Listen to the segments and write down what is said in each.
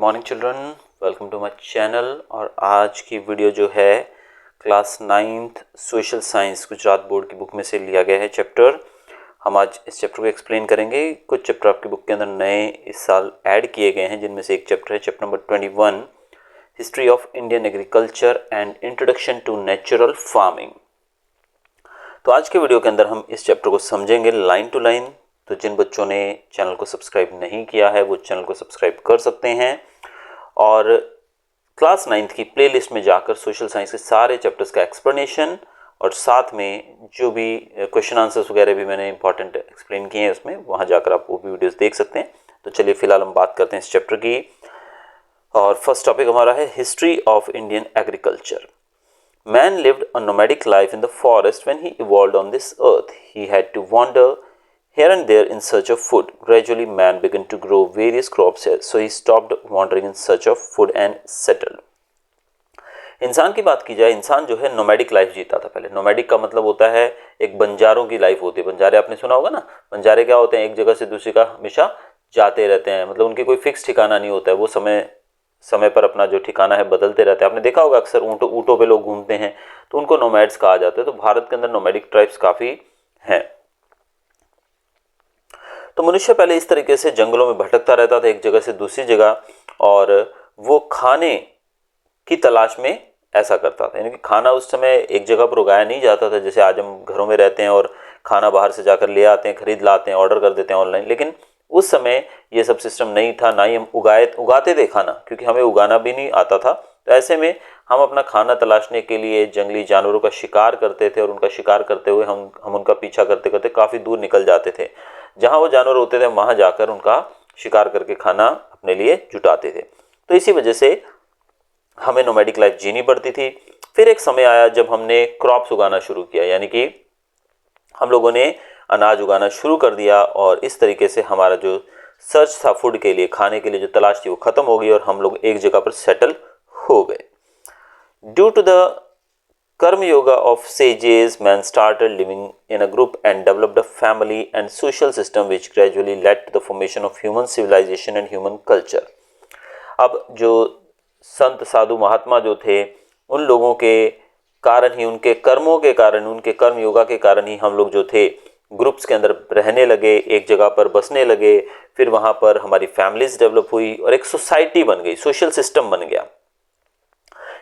Morning children, welcome to my channel. और आज की वीडियो जो है class 9th social science Gujarat board की बुक में से लिया गया है चैप्टर। हम आज इस चैप्टर को एक्सप्लेन करेंगे। कुछ चैप्टर आपकी बुक के अंदर नए इस साल ऐड किए गए हैं, जिनमें से एक चैप्टर है chapter number 21, history of Indian agriculture and introduction to natural farming. तो आज के वीडियो के अंदर हम इस चैप्टर को समझेंगे लाइन टू लाइन। तो जिन बच्चों ने चैनल को सब्सक्राइब नहीं किया है वो चैनल को सब्सक्राइब कर सकते हैं और क्लास 9th की प्लेलिस्ट में जाकर सोशल साइंस के सारे चैप्टर्स का एक्सप्लेनेशन और साथ में जो भी क्वेश्चन आंसर्स वगैरह भी मैंने इंपॉर्टेंट एक्सप्लेन किए हैं उसमें वहाँ जाकर आप वो भी वीडियोस देख सकते हैं। तो चलिए फिलहाल हम बात करते हैं इस चैप्टर की। और फर्स्ट टॉपिक हमारा है history of Indian agriculture. Man lived a nomadic life in the forest when he evolved on this earth. He had to wander here and there in search of food. Gradually, man began to grow various crops here, so he stopped wandering in search of food and settled. इंसान की बात की जाए, इंसान जो है nomadic life जीता था पहले। नोमैडिक का मतलब होता है एक बंजारों की लाइफ होती है। बंजारे आपने सुना होगा ना। बंजारे क्या होते हैं, एक जगह से दूसरी का हमेशा जाते रहते हैं, मतलब उनकी कोई फिक्स ठिकाना नहीं होता है। वो समय पर अपना जो ठिकाना है बदलते रहते हैं। आपने देखा होगा अक्सर ऊँटों पे लोग घूमते हैं, तो उनको नोमैड्स कहा जाता है। तो भारत के अंदर नोमैडिक ट्राइब्स काफ़ी हैं। तो मनुष्य पहले इस तरीके से जंगलों में भटकता रहता था एक जगह से दूसरी जगह, और वो खाने की तलाश में ऐसा करता था। यानी कि खाना उस समय एक जगह पर उगाया नहीं जाता था, जैसे आज हम घरों में रहते हैं और खाना बाहर से जाकर ले आते हैं, खरीद लाते हैं, ऑर्डर कर देते हैं ऑनलाइन। लेकिन उस समय ये सब सिस्टम नहीं था, ना ही हम उगाते थे खाना, क्योंकि हमें उगाना भी नहीं आता था। तो ऐसे में हम अपना खाना तलाशने के लिए जंगली जानवरों का शिकार करते थे, और उनका शिकार करते हुए हम उनका पीछा करते करते काफ़ी दूर निकल जाते थे। जहाँ वो जानवर होते थे वहाँ जाकर उनका शिकार करके खाना अपने लिए जुटाते थे। तो इसी वजह से हमें नोमैडिक लाइफ जीनी पड़ती थी। फिर एक समय आया जब हमने क्रॉप्स उगाना शुरू किया, यानी कि हम लोगों ने अनाज उगाना शुरू कर दिया, और इस तरीके से हमारा जो सर्च था फूड के लिए, खाने के लिए जो तलाश थी, वो ख़त्म हो गई और हम लोग एक जगह पर सेटल हो गए। Due to the karma yoga of sages, man started living in a group and developed a family and social system which gradually led to the formation of human civilisation and human culture. अब जो संत साधु महात्मा जो थे, उन लोगों के कारण ही, उनके कर्मों के कारण, उनके कर्म योगा के कारण ही हम लोग जो थे ग्रुप्स के अंदर रहने लगे, एक जगह पर बसने लगे। फिर वहाँ पर हमारी फैमिलीज डेवलप हुई और एक सोसाइटी बन गई, सोशल सिस्टम बन गया,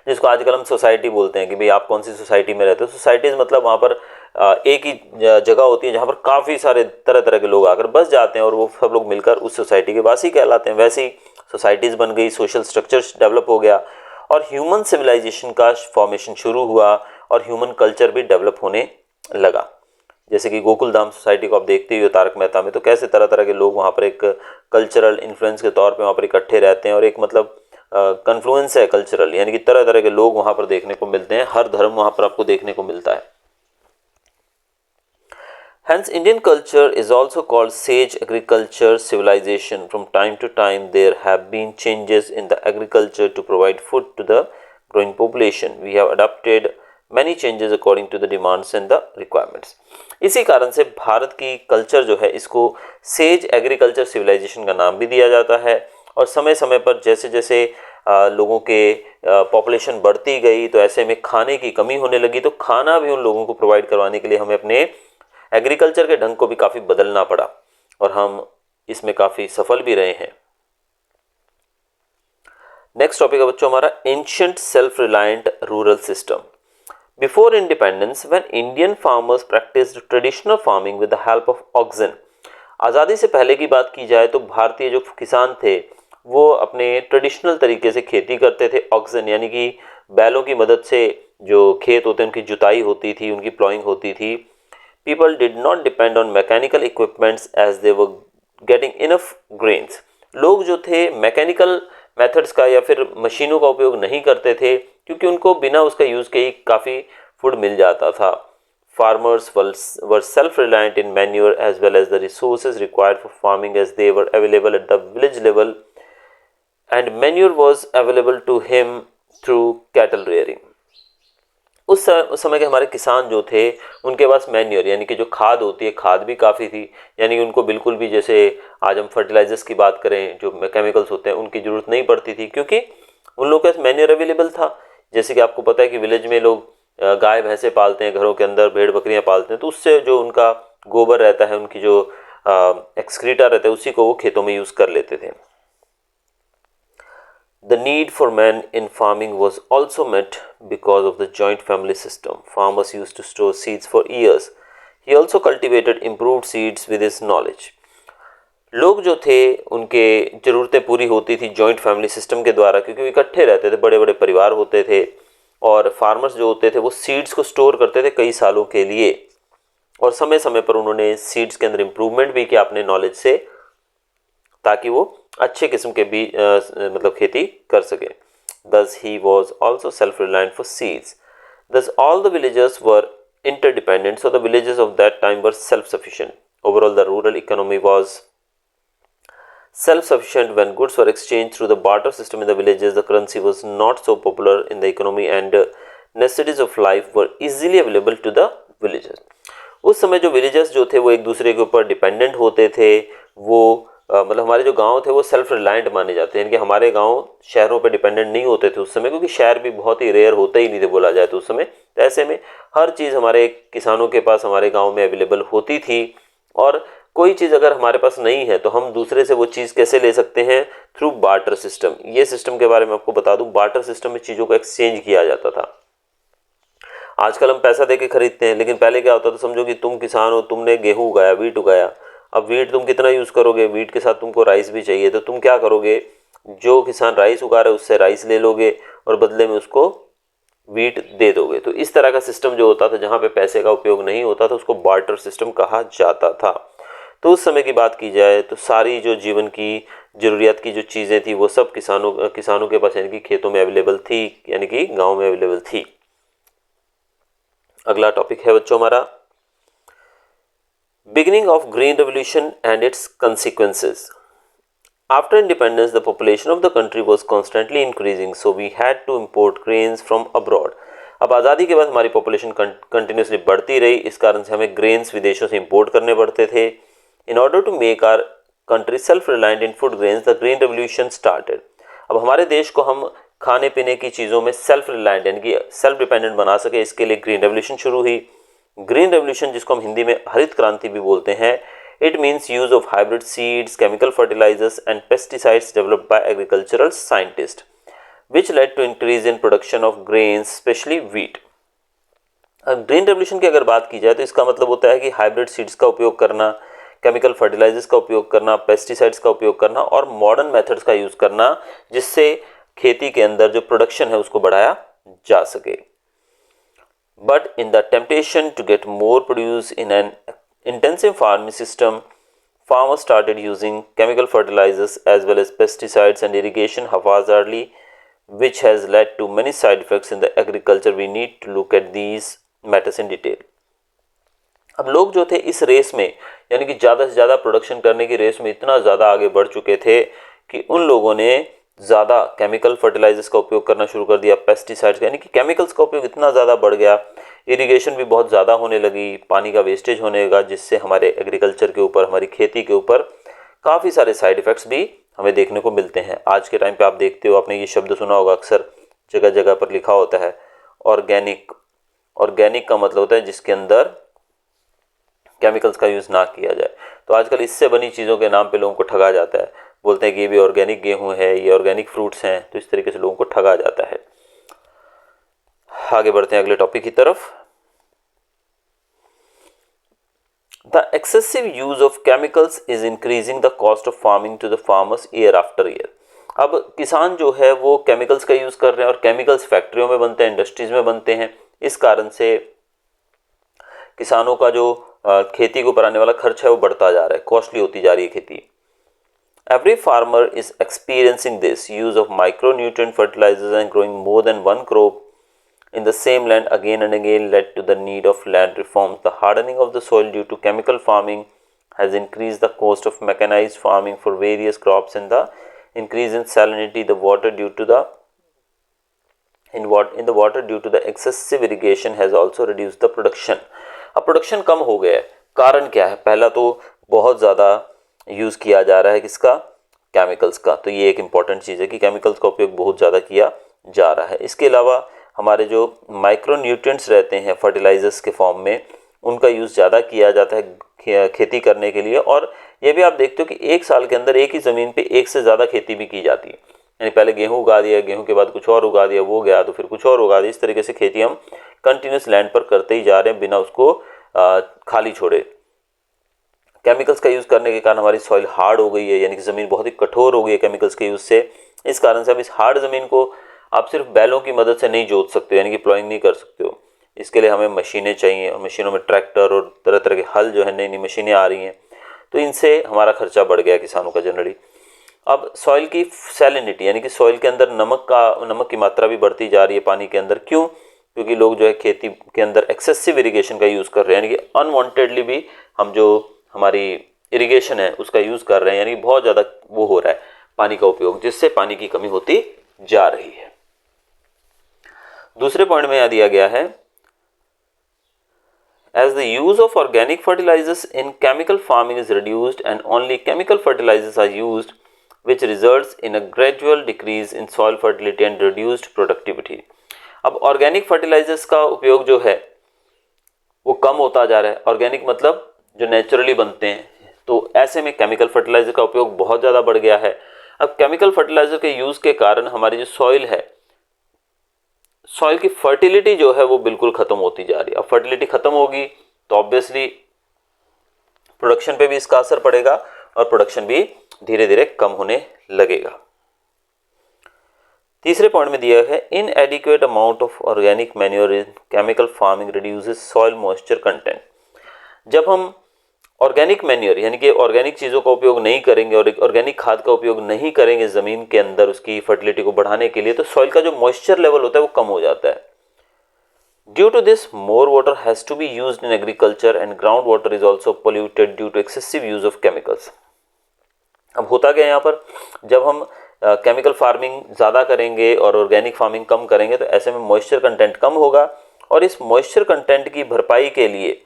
जिसको आजकल हम सोसाइटी बोलते हैं कि भाई आप कौन सी सोसाइटी में रहते हो। सोसाइटीज़ मतलब वहाँ पर एक ही जगह होती है जहाँ पर काफ़ी सारे तरह तरह के लोग आकर बस जाते हैं और वो सब लोग मिलकर उस सोसाइटी के वासी कहलाते हैं। वैसे ही सोसाइटीज़ बन गई, सोशल स्ट्रक्चर्स डेवलप हो गया और ह्यूमन सिविलाइजेशन का फॉर्मेशन शुरू हुआ और ह्यूमन कल्चर भी डेवलप होने लगा। जैसे कि गोकुल धाम सोसाइटी को आप देखते ही हो तारक मेहता में, तो कैसे तरह तरह के लोग वहाँ पर एक कल्चरल इन्फ्लुएंस के तौर पे वहाँ पर इकट्ठे रहते हैं, और एक मतलब कन्फ्लुएंस है कल्चरल, यानी कि तरह तरह के लोग वहाँ पर देखने को मिलते हैं। हर धर्म वहाँ पर आपको देखने को मिलता है। Hence, Indian culture is also called sage agriculture civilization. From time to time, there have been changes in the agriculture to provide food to the growing population. We have adopted many changes according to the demands and the requirements. इसी कारण से भारत की culture जो है, इसको says agriculture civilisation का नाम भी दिया जाता है। और समय समय पर जैसे जैसे लोगों के पॉपुलेशन बढ़ती गई, तो ऐसे में खाने की कमी होने लगी, तो खाना भी उन लोगों को प्रोवाइड करवाने के लिए हमें अपने एग्रीकल्चर के ढंग को भी काफ़ी बदलना पड़ा, और हम इसमें काफ़ी सफल भी रहे हैं। नेक्स्ट टॉपिक है बच्चों हमारा ancient self reliant rural system. Before independence, when Indian farmers practised traditional farming with the help of oxen. आज़ादी से पहले की बात की जाए तो भारतीय जो किसान थे वो अपने ट्रेडिशनल तरीके से खेती करते थे। ऑक्सन यानी कि बैलों की मदद से जो खेत होते हैं उनकी जुताई होती थी, उनकी प्लॉइंग होती थी। People did not depend on mechanical equipments as they were getting enough grains. लोग जो थे मैकेनिकल मेथड्स का या फिर मशीनों का उपयोग नहीं करते थे, क्योंकि उनको बिना उसका यूज़ के ही काफ़ी फूड मिल जाता था। Farmers were self-reliant in manure as well as the resources required for farming, as they were available at the village level and manure was available to him through cattle rearing. उस समय के हमारे किसान जो थे उनके पास मैन्योर यानी कि जो खाद होती है, खाद भी काफ़ी थी, यानी कि उनको बिल्कुल भी, जैसे आज हम फर्टिलाइजर्स की बात करें, जो केमिकल्स होते हैं, उनकी ज़रूरत नहीं पड़ती थी, क्योंकि उन लोगों के पास मैन्योर अवेलेबल था। जैसे कि आपको पता है कि विलेज में लोग गाय भैंसे पालते हैं, घरों के अंदर भेड़ बकरियां पालते हैं, तो उससे जो उनका गोबर रहता है, उनकी जो एक्सक्रीटा रहता है, उसी को वो खेतों में यूज़ कर लेते थे। The need for men in farming was also met because of the joint family system. Farmers used to store seeds for years. He also cultivated improved seeds with his knowledge. लोग जो थे उनके ज़रूरतें पूरी होती थी जॉइंट फैमिली सिस्टम के द्वारा, क्योंकि वो इकट्ठे रहते थे, बड़े बड़े परिवार होते थे, और फार्मर्स जो होते थे वो सीड्स को स्टोर करते थे कई सालों के लिए, और समय समय पर उन्होंने सीड्स के अंदर इम्प्रूवमेंट भी किया अपने नॉलेज से, ताकि वो अच्छे किस्म के बीज मतलब खेती कर सके। Thus he was also self-reliant for seeds. Thus all the villagers were interdependent, so the villages of that time were self-sufficient. Overall, the rural economy was self-sufficient. When goods were exchanged through the barter system in the villages, the currency was not so popular in the economy, and necessities of life were easily available to the villagers. उस समय जो villagers जो थे वो एक दूसरे के ऊपर डिपेंडेंट होते थे। वो मतलब हमारे जो गांव थे वो सेल्फ रिलायंट माने जाते हैं, यानी कि हमारे गांव शहरों पे डिपेंडेंट नहीं होते थे उस समय, क्योंकि शहर भी बहुत ही रेयर होते ही नहीं थे बोला जाए तो उस समय। तो ऐसे में हर चीज़ हमारे किसानों के पास हमारे गांव में अवेलेबल होती थी, और कोई चीज़ अगर हमारे पास नहीं है तो हम दूसरे से वो चीज़ कैसे ले सकते हैं? Through barter system. ये सिस्टम के बारे में आपको बता दूं, बार्टर सिस्टम में चीज़ों को एक्सचेंज किया जाता था। आजकल हम पैसा दे के खरीदते हैं, लेकिन पहले क्या होता था, समझो कि तुम किसान हो, तुमने गेहूं उगाया, वीट उगाया। अब वीट तुम कितना यूज़ करोगे? वीट के साथ तुमको राइस भी चाहिए, तो तुम क्या करोगे? जो किसान राइस उगा रहा है उससे राइस ले लोगे और बदले में उसको वीट दे दोगे। तो इस तरह का सिस्टम जो होता था, जहाँ पे पैसे का उपयोग नहीं होता था, उसको बार्टर सिस्टम कहा जाता था। तो उस समय की बात की जाए तो सारी जो जीवन की ज़रूरियात की जो चीज़ें थी वो सब किसानों के पास, यानी कि खेतों में अवेलेबल थी, यानी कि गाँव में अवेलेबल थी। अगला टॉपिक है बच्चों हमारा beginning of green revolution and it's consequences. After independence, the population of the country was constantly increasing, so we had to import grains from abroad. अब आज़ादी के बाद हमारी पॉपुलेशन कंटिन्यूसली बढ़ती रही, इस कारण से हमें ग्रेन्स विदेशों से इंपोर्ट करने पड़ते थे। In order to make our country self reliant in food grains, the green revolution started. अब हमारे देश को हम खाने पीने की चीज़ों में सेल्फ रिलायंट यानी कि सेल्फ डिपेंडेंट बना सके, इसके लिए ग्रीन रेवोल्यूशन शुरू हुई। ग्रीन रेवोल्यूशन, जिसको हम हिंदी में हरित क्रांति भी बोलते हैं, it means use of hybrid seeds, chemical fertilizers and pesticides developed by agricultural scientists, which led to increase in production of grains, especially wheat. अब ग्रीन रेवोल्यूशन की अगर बात की जाए तो इसका मतलब होता है कि हाइब्रिड सीड्स का उपयोग करना, केमिकल फर्टिलाइजर्स का उपयोग करना, पेस्टिसाइड्स का उपयोग करना और मॉडर्न मेथड्स का यूज़ करना, जिससे खेती के अंदर जो प्रोडक्शन है उसको बढ़ाया जा सके। But in the temptation to get more produce in an intensive farming system, farmers started using chemical fertilizers as well as pesticides and irrigation haphazardly, which has led to many side effects in the agriculture. We need to look at these matters in detail. अब लोग जो थे इस race में, यानी कि ज़्यादा से ज़्यादा प्रोडक्शन करने की रेस में इतना ज़्यादा आगे बढ़ चुके थे कि उन लोगों ने ज़्यादा केमिकल फर्टिलाइजर्स का उपयोग करना शुरू कर दिया, पेस्टिसाइड्स यानी कि केमिकल्स का उपयोग इतना ज़्यादा बढ़ गया, इरिगेशन भी बहुत ज़्यादा होने लगी, पानी का वेस्टेज होने लगा, जिससे हमारे एग्रीकल्चर के ऊपर, हमारी खेती के ऊपर काफ़ी सारे साइड इफ़ेक्ट्स भी हमें देखने को मिलते हैं। आज के टाइम पे आप देखते हो, आपने ये शब्द सुना होगा, अक्सर जगह जगह पर लिखा होता है ऑर्गेनिक। ऑर्गेनिक का मतलब होता है जिसके अंदर केमिकल्स का यूज़ ना किया जाए। तो आजकल इससे बनी चीज़ों के नाम पे लोगों को ठगा जाता है, बोलते हैं कि ये भी ऑर्गेनिक गेहूं है, ये ऑर्गेनिक फ्रूट्स हैं, तो इस तरीके से लोगों को ठगा जाता है। आगे बढ़ते हैं अगले टॉपिक की तरफ। The excessive use of chemicals is increasing the cost of farming to the farmers year after year. अब किसान जो है वो केमिकल्स का यूज़ कर रहे हैं, और केमिकल्स फैक्ट्रियों में बनते हैं, इंडस्ट्रीज में बनते हैं। इस कारण से किसानों का जो खेती के ऊपर आने वाला खर्च है वो बढ़ता जा रहा है, कॉस्टली होती जा रही है खेती। Every farmer is experiencing this use of micronutrient fertilizers and growing more than one crop in the same land again and again led to the need of land reforms. The hardening of the soil due to chemical farming has increased the cost of mechanized farming for various crops, and the increase in salinity the water due to the in the water due to the excessive irrigation has also reduced the production. अब production कम हो गया है, कारण क्या है? पहला तो बहुत ज़्यादा यूज़ किया जा रहा है किसका? केमिकल्स का। तो ये एक इम्पॉर्टेंट चीज़ है कि केमिकल्स का उपयोग बहुत ज़्यादा किया जा रहा है। इसके अलावा हमारे जो माइक्रो न्यूट्रिएंट्स रहते हैं फर्टिलाइजर्स के फॉर्म में, उनका यूज़ ज़्यादा किया जाता है खेती करने के लिए। और ये भी आप देखते हो कि एक साल के अंदर एक ही ज़मीन पे एक से ज़्यादा खेती भी की जाती है। यानी पहले गेहूँ उगा दिया, गेहूँ के बाद कुछ और उगा दिया, वो गया तो फिर कुछ और उगा दिया। इस तरीके से खेती हम कंटिन्यूस लैंड पर करते ही जा रहे हैं बिना उसको खाली छोड़े। केमिकल्स का यूज़ करने के कारण हमारी सॉइल हार्ड हो गई है, यानी कि ज़मीन बहुत ही कठोर हो गई है केमिकल्स के यूज़ से। इस कारण से अब इस हार्ड ज़मीन को आप सिर्फ बैलों की मदद से नहीं जोत सकते, यानी कि प्लॉइंग नहीं कर सकते हो। इसके लिए हमें मशीनें चाहिए, और मशीनों में ट्रैक्टर और तरह तरह के हल जो है, नई नई मशीनें आ रही हैं। तो इनसे हमारा खर्चा बढ़ गया किसानों का जनरली। अब सॉइल की सैलिनिटी, यानी कि सॉइल के अंदर नमक की मात्रा भी बढ़ती जा रही है पानी के अंदर। क्यों? क्योंकि लोग जो है खेती के अंदर एक्सेसिव इरिगेशन का यूज़ कर रहे हैं, यानी कि अनवांटेडली भी हम जो हमारी इरिगेशन है उसका यूज़ कर रहे हैं, यानी बहुत ज़्यादा वो हो रहा है पानी का उपयोग, जिससे पानी की कमी होती जा रही है। दूसरे पॉइंट में यह दिया गया है, as the use of organic fertilizers in chemical farming is reduced and only chemical fertilizers are used, which results in a gradual decrease in soil fertility and reduced productivity. अब ऑर्गेनिक फर्टिलाइजर्स का उपयोग जो है वो कम होता जा रहा है। ऑर्गेनिक मतलब जो नेचुरली बनते हैं, तो ऐसे में केमिकल फर्टिलाइजर का उपयोग बहुत ज़्यादा बढ़ गया है। अब केमिकल फर्टिलाइजर के यूज़ के कारण हमारी जो सॉइल है, सॉइल की फर्टिलिटी जो है वो बिल्कुल ख़त्म होती जा रही है। अब फर्टिलिटी ख़त्म होगी तो ऑब्वियसली प्रोडक्शन पे भी इसका असर पड़ेगा, और प्रोडक्शन भी धीरे धीरे कम होने लगेगा। तीसरे पॉइंट में दिया है, इनएडिक्वेट amount of organic manure in chemical farming reduces soil moisture content. जब हम ऑर्गेनिक मैन्योर यानी कि ऑर्गेनिक चीज़ों का उपयोग नहीं करेंगे और ऑर्गेनिक खाद का उपयोग नहीं करेंगे ज़मीन के अंदर उसकी फर्टिलिटी को बढ़ाने के लिए, तो सॉइल का जो मॉइस्चर लेवल होता है वो कम हो जाता है। Due to this more water has to be used in agriculture and ground water is also polluted due to excessive use of chemicals. अब होता क्या यहाँ पर, जब हम केमिकल फार्मिंग ज़्यादा करेंगे और ऑर्गेनिक फार्मिंग कम करेंगे तो ऐसे में मॉइस्चर कंटेंट कम होगा, और इस मॉइस्चर कंटेंट की भरपाई के लिए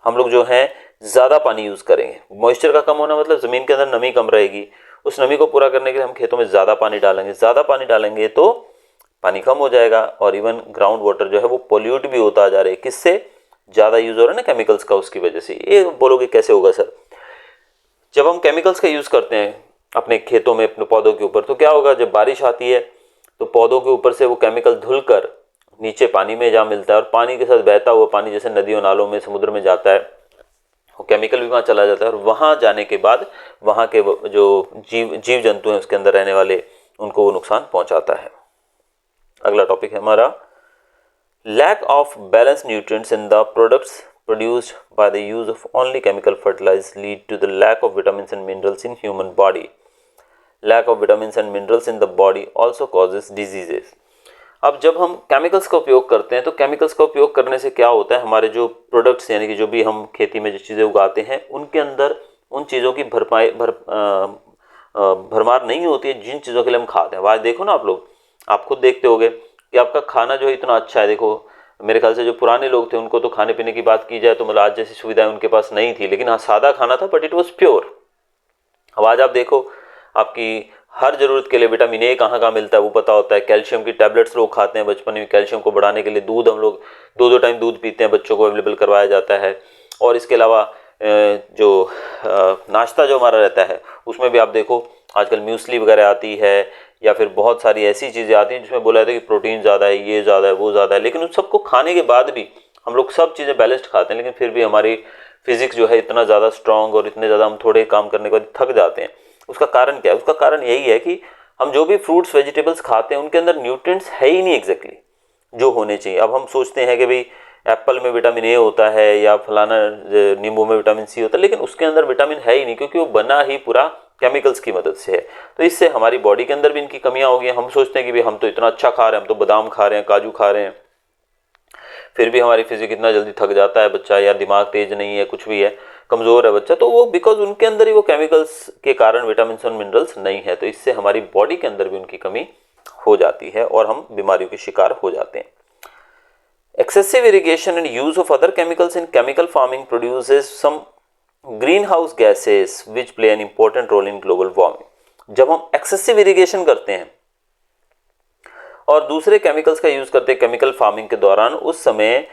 हम लोग जो हैं ज़्यादा पानी यूज़ करेंगे। मॉइस्चर का कम होना मतलब ज़मीन के अंदर नमी कम रहेगी, उस नमी को पूरा करने के लिए हम खेतों में ज़्यादा पानी डालेंगे। ज़्यादा पानी डालेंगे तो पानी कम हो जाएगा, और इवन ग्राउंड वाटर जो है वो पोल्यूट भी होता जा रहा है। किससे? ज़्यादा यूज़ हो रहा है ना केमिकल्स का, उसकी वजह से। ये बोलोगे कैसे होगा सर? जब हम केमिकल्स का यूज़ करते हैं अपने खेतों में, अपने पौधों के ऊपर, तो क्या होगा, जब बारिश आती है तो पौधों के ऊपर से वो केमिकल धुलकर नीचे पानी में जा मिलता है, और पानी के साथ बहता हुआ पानी जैसे नदियों नालों में समुद्र में जाता है, वो केमिकल भी वहाँ चला जाता है, और वहाँ जाने के बाद वहाँ के जो जीव जंतु हैं उसके अंदर रहने वाले, उनको वो नुकसान पहुँचाता है। अगला टॉपिक है हमारा, lack of balance nutrients in the products produced by the use of only chemical fertilizers lead to the lack of vitamins and minerals in human body. Lack of vitamins and minerals in the body also causes diseases. अब जब हम chemicals का उपयोग करते हैं तो chemicals का उपयोग करने से क्या होता है, हमारे जो प्रोडक्ट्स यानी कि जो भी हम खेती में जो चीज़ें उगाते हैं उनके अंदर उन चीज़ों की भरमार नहीं होती है जिन चीज़ों के लिए हम खाते हैं। आज देखो ना, आप लोग आप खुद देखते होगे कि आपका खाना जो है इतना अच्छा है। देखो मेरे ख्याल से जो पुराने लोग थे उनको तो खाने पीने की बात की जाए तो मतलब आज जैसी सुविधाएं उनके पास नहीं थी, लेकिन हाँ सादा खाना था, बट इट वॉज प्योर। अब आज आप देखो, आपकी हर ज़रूरत के लिए विटामिन ए कहाँ कहाँ मिलता है वो पता होता है। कैल्शियम की टैबलेट्स लोग खाते हैं बचपन में, कैल्शियम को बढ़ाने के लिए दूध हम लोग 2-2 टाइम दूध पीते हैं, बच्चों को अवेलेबल करवाया जाता है। और इसके अलावा जो नाश्ता जो हमारा रहता है उसमें भी आप देखो आजकल म्यूसली वगैरह आती है, या फिर बहुत सारी ऐसी चीज़ें आती हैं जिसमें बोला जाता है कि प्रोटीन ज़्यादा है, ये ज़्यादा है, वो ज़्यादा है, लेकिन उन सबको खाने के बाद भी हम लोग सब चीज़ें बैलेंस्ड खाते हैं, लेकिन फिर भी हमारी फिजिक्स जो है इतना ज़्यादा स्ट्रांग और इतने ज़्यादा हम थोड़े काम करने के बाद थक जाते हैं। उसका कारण क्या है? उसका कारण यही है कि हम जो भी फ्रूट्स वेजिटेबल्स खाते हैं उनके अंदर न्यूट्रिएंट्स है ही नहीं एग्जैक्टली जो होने चाहिए। अब हम सोचते हैं कि भाई एप्पल में विटामिन ए होता है या फलाना नींबू में विटामिन सी होता है, लेकिन उसके अंदर विटामिन है ही नहीं, क्योंकि वो बना ही पूरा केमिकल्स की मदद से है। तो इससे हमारी बॉडी के अंदर भी इनकी कमियां हो गई। हम सोचते हैं कि भाई हम तो इतना अच्छा खा रहे हैं, हम तो बादाम खा रहे हैं, काजू खा रहे हैं, फिर भी हमारी फिजिक इतना जल्दी थक जाता है बच्चा, या दिमाग तेज नहीं है, कुछ भी है, कमज़ोर है बच्चा, तो वो बिकॉज उनके अंदर ही वो केमिकल्स के कारण विटामिन और मिनरल्स नहीं है। तो इससे हमारी बॉडी के अंदर भी उनकी कमी हो जाती है और हम बीमारियों के शिकार हो जाते हैं। Excessive irrigation and use of other chemicals in chemical farming produces some greenhouse gases which play an important role in global warming. जब हम excessive irrigation करते हैं और दूसरे केमिकल्स का यूज करते हैं केमिकल फार्मिंग के दौरान, उस समय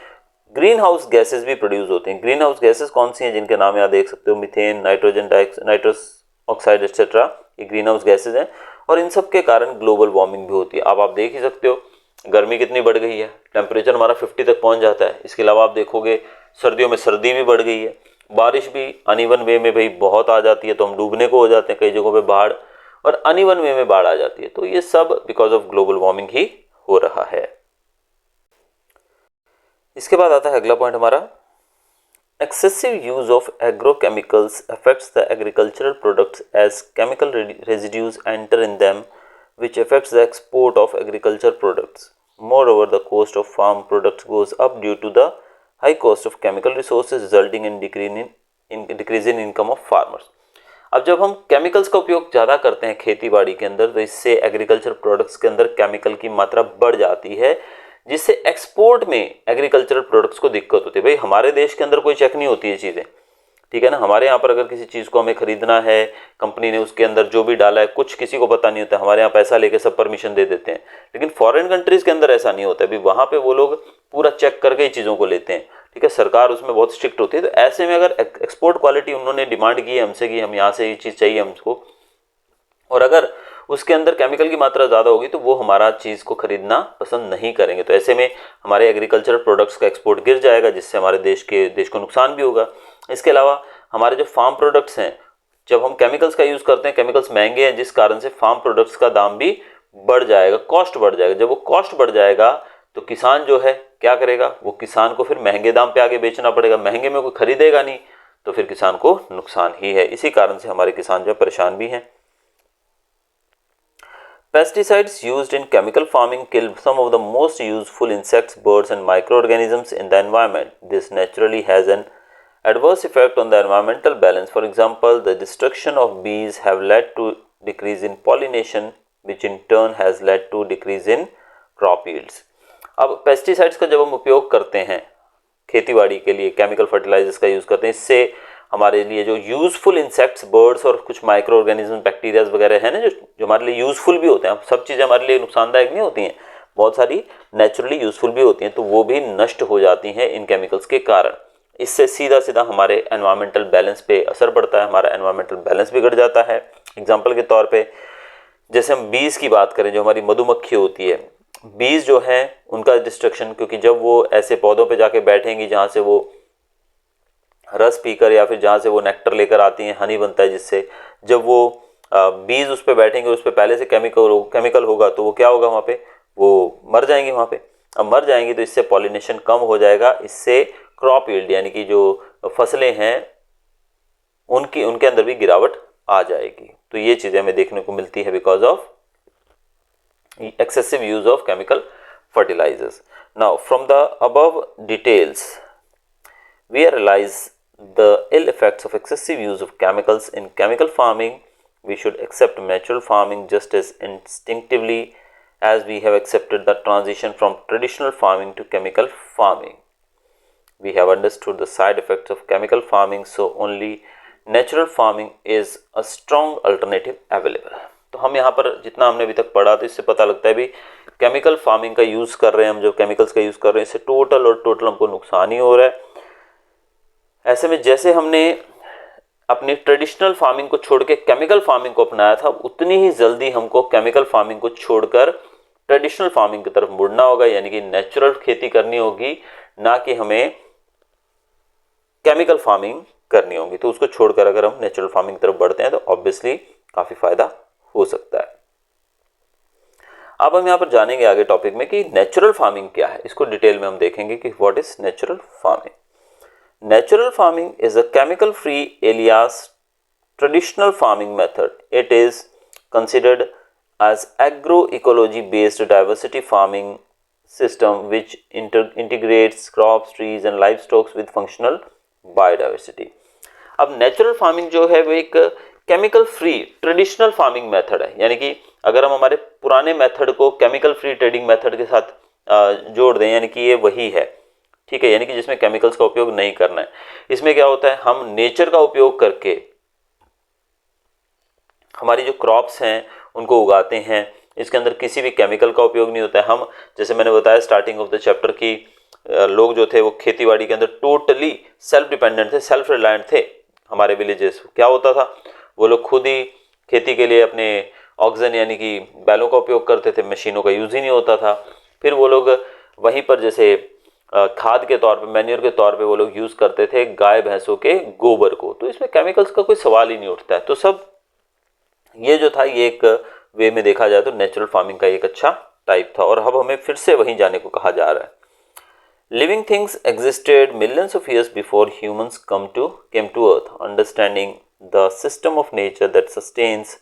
ग्रीन हाउस गैसेज भी प्रोड्यूस होते हैं। ग्रीन हाउस गैसेज कौन सी हैं जिनके नाम यहाँ देख सकते हो, मीथेन, नाइट्रस ऑक्साइड एक्सेट्रा, ये ग्रीन हाउस गैसेज हैं और इन सब के कारण ग्लोबल वार्मिंग भी होती है। अब आप देख ही सकते हो गर्मी कितनी बढ़ गई है, टेम्परेचर हमारा 50 तक पहुंच जाता है। इसके अलावा आप देखोगे सर्दियों में सर्दी भी बढ़ गई है, बारिश भी अनइवन वे में भाई बहुत आ जाती है तो हम डूबने को हो जाते हैं, कई जगहों पे बाढ़, और अनइवन वे में बाढ़ आ जाती है। तो ये सब बिकॉज ऑफ ग्लोबल वार्मिंग ही हो रहा है। इसके बाद आता है अगला पॉइंट हमारा, excessive use of agrochemicals affects the agricultural products as chemical residues enter in them which affects the export of agriculture products. Moreover, the cost of farm products goes up due to the high cost of chemical resources resulting in decrease in income of farmers. अब जब हम chemicals का उपयोग ज़्यादा करते हैं खेती बाड़ी के अंदर तो इससे एग्रीकल्चर प्रोडक्ट्स के अंदर केमिकल की मात्रा बढ़ जाती है, जिससे एक्सपोर्ट में एग्रीकल्चरल प्रोडक्ट्स को दिक्कत होती है। भाई हमारे देश के अंदर कोई चेक नहीं होती है चीज़ें, ठीक है ना, हमारे यहाँ पर अगर किसी चीज़ को हमें खरीदना है, कंपनी ने उसके अंदर जो भी डाला है कुछ किसी को पता नहीं होता, हमारे यहाँ पैसा लेके सब परमिशन दे देते हैं। लेकिन फॉरेन कंट्रीज के अंदर ऐसा नहीं होता है, अभी वहाँ पे वो लोग पूरा चेक करके ही चीज़ों को लेते हैं, ठीक है, सरकार उसमें बहुत स्ट्रिक्ट होती है। तो ऐसे में अगर एक्सपोर्ट क्वालिटी उन्होंने डिमांड की है हमसे कि हम यहाँ से ये चीज़ चाहिए हमको, और अगर उसके अंदर केमिकल की मात्रा ज़्यादा होगी तो वो हमारा चीज़ को खरीदना पसंद नहीं करेंगे। तो ऐसे में हमारे एग्रीकल्चर प्रोडक्ट्स का एक्सपोर्ट गिर जाएगा, जिससे हमारे देश को नुकसान भी होगा। इसके अलावा हमारे जो फार्म प्रोडक्ट्स हैं, जब हम केमिकल्स का यूज़ करते हैं, केमिकल्स महंगे हैं जिस कारण से फार्म प्रोडक्ट्स का दाम भी बढ़ जाएगा, कॉस्ट बढ़ जाएगा। जब वो कॉस्ट बढ़ जाएगा तो किसान जो है क्या करेगा, वो किसान को फिर महंगे दाम पे आगे बेचना पड़ेगा, महंगे में कोई खरीदेगा नहीं तो फिर किसान को नुकसान ही है। इसी कारण से हमारे किसान जो परेशान भी हैं। Pesticides used in chemical farming kill some of the most useful insects, birds and microorganisms in the environment. This naturally has an adverse effect on the environmental balance. For example, the destruction of bees have led to decrease in pollination, which in turn has led to decrease in crop yields. अब pesticides का जब हम उपयोग करते हैं खेतीबाड़ी के लिए, केमिकल फर्टिलाइजर्स का यूज़ करते हैं, इससे हमारे लिए जो यूज़फुल इंसेक्ट्स, बर्ड्स और कुछ माइक्रो ऑर्गेनिज्म, बैक्टीरियाज वगैरह है ना, जो हमारे लिए यूज़फुल भी होते हैं। सब चीज़ें हमारे लिए नुकसानदायक नहीं होती हैं, बहुत सारी नेचुरली यूज़फुल भी होती हैं, तो वो भी नष्ट हो जाती हैं इन केमिकल्स के कारण। इससे सीधा सीधा हमारे एनवायरमेंटल बैलेंस पे असर पड़ता है, हमारा एनवायरमेंटल बैलेंस बिगड़ जाता है। एग्जाम्पल के तौर पे जैसे हम बीज की बात करें, जो हमारी मधुमक्खी होती है, बीज जो है उनका डिस्ट्रक्शन, क्योंकि जब वो ऐसे पौधों पे जाके बैठेंगी जहाँ से वो रस पीकर या फिर जहाँ से वो नेक्टर लेकर आती हैं, हनी बनता है जिससे, जब वो बीज उस पर बैठेंगे, उस पर पहले से केमिकल होगा तो वो क्या होगा, वहाँ पे वो मर जाएंगे। वहाँ पे अब मर जाएंगी तो इससे पॉलिनेशन कम हो जाएगा, इससे क्रॉप यील्ड यानी कि जो फसलें हैं उनके अंदर भी गिरावट आ जाएगी। तो ये चीज़ें हमें देखने को मिलती है because of excessive use of chemical fertilizers. Now from the above details we realize the ill effects of excessive use of chemicals in chemical farming. We should accept natural farming just as instinctively as we have accepted the transition from traditional farming to chemical farming. We have understood the side effects of chemical farming, so only natural farming is a strong alternative available. तो हम यहाँ पर जितना हमने अभी तक पढ़ा तो इससे पता लगता है भी केमिकल फार्मिंग का यूज़ कर रहे हैं हम, जो केमिकल्स का यूज़ कर रहे हैं, इससे टोटल हमको नुकसान ही हो रहा है। ऐसे में जैसे हमने अपनी ट्रेडिशनल फार्मिंग को छोड़ के केमिकल फार्मिंग को अपनाया था, उतनी ही जल्दी हमको केमिकल फार्मिंग को छोड़कर ट्रेडिशनल फार्मिंग की तरफ मुड़ना होगा, यानी कि नेचुरल खेती करनी होगी, ना कि हमें केमिकल फार्मिंग करनी होगी। तो उसको छोड़कर अगर हम नेचुरल फार्मिंग की तरफ बढ़ते हैं तो ऑब्वियसली काफ़ी फायदा हो सकता है। अब हम यहाँ पर जानेंगे आगे टॉपिक में कि नेचुरल फार्मिंग क्या है, इसको डिटेल में हम देखेंगे कि what is natural farming. Natural farming is a chemical free alias traditional farming method. It is considered as agro ecology based diversity farming system which integrates crops, trees and live stocks with functional biodiversity. अब natural farming जो है वो एक chemical free traditional farming method है, यानी कि अगर हम हमारे पुराने मेथड को केमिकल फ्री ट्रेडिंग मेथड के साथ जोड़ दें, यानी कि ये वही है, ठीक है, यानी कि जिसमें केमिकल्स का उपयोग नहीं करना है। इसमें क्या होता है, हम नेचर का उपयोग करके हमारी जो क्रॉप्स हैं उनको उगाते हैं, इसके अंदर किसी भी केमिकल का उपयोग नहीं होता है। हम, जैसे मैंने बताया स्टार्टिंग ऑफ द चैप्टर की, लोग जो थे वो खेतीबाड़ी के अंदर टोटली सेल्फ डिपेंडेंट थे, सेल्फ रिलायंट थे। हमारे विलेजेस क्या होता था, वो लोग खुद ही खेती के लिए अपने ऑक्सीजन यानी कि बैलों का उपयोग करते थे, मशीनों का यूज़ ही नहीं होता था। फिर वो लोग वहीं पर जैसे खाद के तौर पे, मैन्योर के तौर पे वो लोग यूज़ करते थे गाय भैंसों के गोबर को, तो इसमें केमिकल्स का कोई सवाल ही नहीं उठता है। तो सब ये जो था, ये एक वे में देखा जाए तो नेचुरल फार्मिंग का एक अच्छा टाइप था, और अब हमें फिर से वहीं जाने को कहा जा रहा है। Living things existed millions of years before humans came to earth. Understanding the system of nature that sustains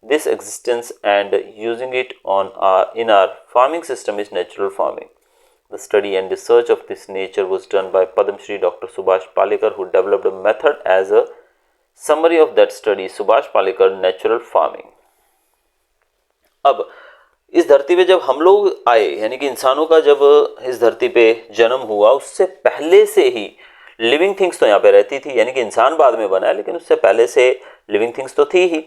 this existence and using it in our farming system is natural farming. The study and research of this nature was done by Padma Shri Dr. Subhash Palekar, who developed a method as a summary of that study. Subhash Palekar, natural farming. अब इस धरती पे जब हम लोग आए, यानी कि इंसानों का जब इस धरती पे जन्म हुआ, उससे पहले से ही लिविंग थिंग्स तो यहाँ पे रहती थी, यानी कि इंसान बाद में बना है, लेकिन उससे पहले से लिविंग थिंग्स तो थी ही,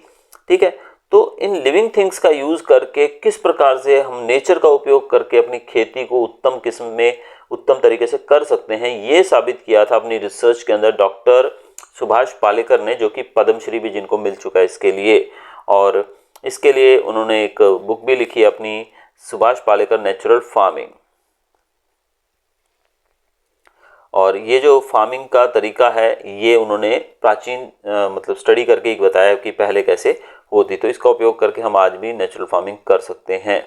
ठीक है। तो इन लिविंग थिंग्स का यूज़ करके किस प्रकार से हम नेचर का उपयोग करके अपनी खेती को उत्तम किस्म में, उत्तम तरीके से कर सकते हैं, ये साबित किया था अपनी रिसर्च के अंदर डॉक्टर सुभाष पालेकर ने, जो कि पद्मश्री भी जिनको मिल चुका है इसके लिए। और इसके लिए उन्होंने एक बुक भी लिखी अपनी, सुभाष पालेकर नेचुरल फार्मिंग। और ये जो फार्मिंग का तरीका है, ये उन्होंने प्राचीन मतलब स्टडी करके एक बताया कि पहले कैसे होती, तो इसका उपयोग करके हम आज भी नेचुरल फार्मिंग कर सकते हैं।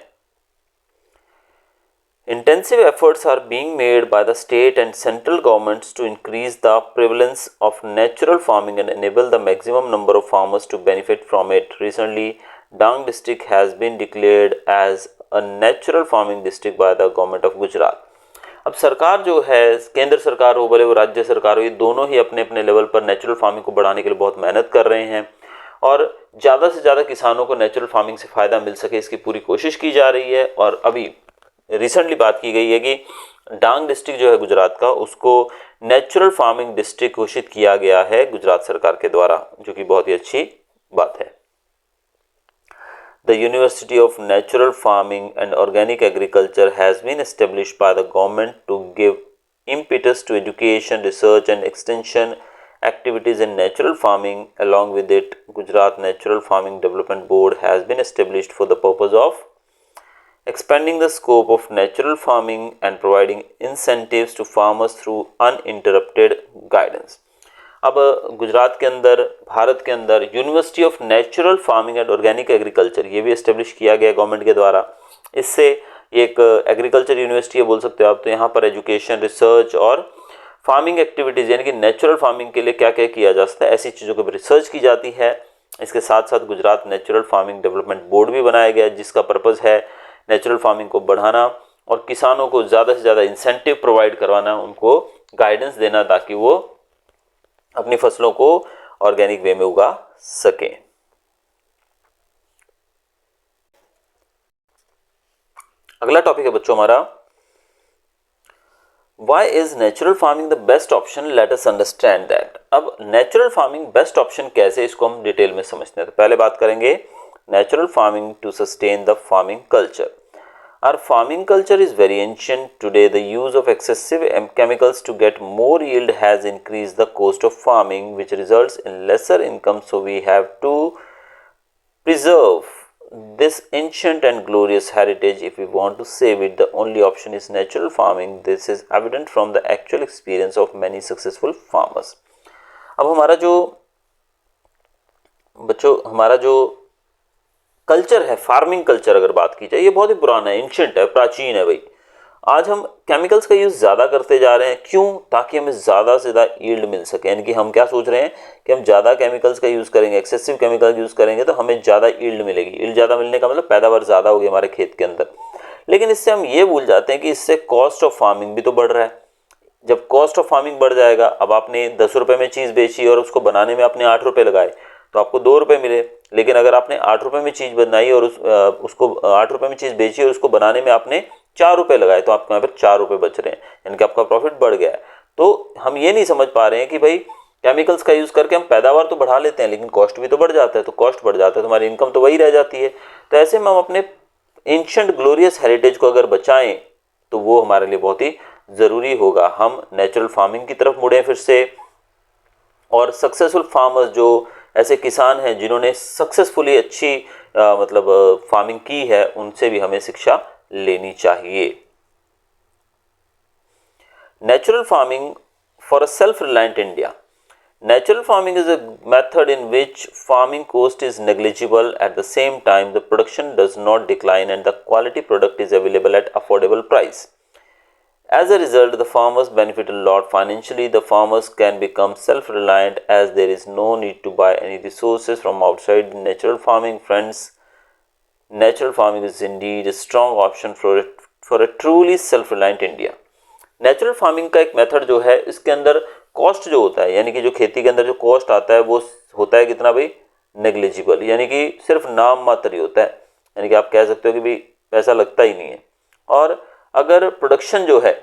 Intensive efforts are being made by the state and central governments to increase the prevalence of natural farming and enable the maximum number of farmers to benefit from it. Recently, Dang district has been declared as a natural farming district by the government of Gujarat. अब सरकार जो है, केंद्र सरकार हो, भले वो राज्य सरकार हो, ये दोनों ही अपने अपने लेवल पर नेचुरल फार्मिंग को बढ़ाने के लिए बहुत मेहनत कर रहे हैं, और ज़्यादा से ज़्यादा किसानों को नेचुरल फार्मिंग से फ़ायदा मिल सके, इसकी पूरी कोशिश की जा रही है। और अभी रिसेंटली बात की गई है कि डांग डिस्ट्रिक्ट जो है गुजरात का, उसको नेचुरल फार्मिंग डिस्ट्रिक्ट घोषित किया गया है गुजरात सरकार के द्वारा, जो कि बहुत ही अच्छी बात है। The University of Natural Farming and Organic Agriculture has been established by the government to give impetus to education, research and extension activities in natural farming. Along with it, Gujarat Natural Farming Development Board has been established for the purpose of expanding the scope of natural farming and providing incentives to farmers through uninterrupted guidance. अब गुजरात के अंदर, भारत के अंदर university of natural farming and organic agriculture, ये भी establish किया गया government के द्वारा। इससे एक एग्रीकल्चर यूनिवर्सिटी है बोल सकते हो आप। तो यहाँ पर एजुकेशन, रिसर्च और फार्मिंग एक्टिविटीज़, यानी कि नेचुरल फार्मिंग के लिए क्या क्या किया जा सकता है, ऐसी चीज़ों के ऊपर रिसर्च की जाती है। इसके साथ साथ Gujarat natural farming development board भी बनाया गया, जिसका पर्पज़ है नेचुरल फार्मिंग को बढ़ाना और किसानों को ज़्यादा से ज़्यादा इंसेंटिव प्रोवाइड करवाना, उनको गाइडेंस देना, ताकि वो अपनी फसलों को ऑर्गेनिक वे में उगा सकें। अगला टॉपिक है बच्चों हमारा, why is natural farming the best option, let us understand that. अब नेचुरल फार्मिंग बेस्ट ऑप्शन कैसे, इसको हम डिटेल में समझते हैं। तो पहले बात करेंगे natural farming to sustain the farming culture. Our farming culture is very ancient. Today, the use of excessive chemicals to get more yield has increased the cost of farming, which results in lesser income. So, we have to preserve this ancient and glorious heritage if we want to save it. The only option is natural farming. This is evident from the actual experience of many successful farmers. अब हमारा जो culture है, farming culture अगर बात की जाए, ये बहुत ही पुराना है, एंशिएंट है, प्राचीन है भाई। आज हम केमिकल्स का यूज़ ज़्यादा करते जा रहे हैं, क्यों? ताकि हमें ज़्यादा से ज़्यादा यील्ड मिल सके। यानी कि हम क्या सोच रहे हैं कि हम ज़्यादा केमिकल्स का यूज़ करेंगे, एक्सेसिव केमिकल यूज़ करेंगे तो हमें ज़्यादा यील्ड मिलेगी। यील्ड ज़्यादा मिलने का मतलब पैदावार ज़्यादा होगी हमारे खेत के अंदर। लेकिन इससे हम ये भूल जाते हैं कि इससे कॉस्ट ऑफ फार्मिंग भी तो बढ़ रहा है। जब कॉस्ट ऑफ फार्मिंग बढ़ जाएगा, अब आपने 10 रुपये में चीज़ बेची और उसको बनाने में आपने 8 रुपये लगाए, तो आपको 2 रुपये मिले, लेकिन अगर आपने 8 रुपये में चीज़ बनाई और उसको 8 रुपये में चीज़ बेची और उसको बनाने में आपने 4 रुपये लगाए, तो आपके यहाँ पर 4 रुपये बच रहे हैं, यानी कि आपका प्रॉफिट बढ़ गया है। तो हम ये नहीं समझ पा रहे हैं कि भाई केमिकल्स का यूज़ करके हम पैदावार तो बढ़ा लेते हैं लेकिन कॉस्ट भी तो बढ़ जाता है, तो कॉस्ट बढ़ जाता है तो हमारी इनकम तो वही रह जाती है। तो ऐसे में हम अपने एंशंट ग्लोरियस हेरिटेज को अगर बचाएं तो वो हमारे लिए बहुत ही ज़रूरी होगा। हम नेचुरल फार्मिंग की तरफ मुड़ें फिर से, और सक्सेसफुल फार्मर्स जो ऐसे किसान हैं जिन्होंने सक्सेसफुली अच्छी फार्मिंग की है, उनसे भी हमें शिक्षा लेनी चाहिए। Natural farming for a self reliant India. Natural farming is a method in which farming cost is negligible. At the same time, the production does not decline and the quality product is available at affordable price. As a result, the farmers benefit a lot financially. The farmers can become self-reliant as there is no need to buy any resources from outside. Natural farming, friends, natural farming is indeed a strong option for a truly self-reliant India. Natural farming का एक method जो है, इसके अंदर cost जो होता है, यानी कि जो खेती के अंदर जो कॉस्ट आता है वो होता है कितना भाई, नेग्लिजिबल, यानी कि सिर्फ नाम मात्र ही होता है, यानी कि आप कह सकते हो कि भाई पैसा लगता ही नहीं है। और अगर प्रोडक्शन जो है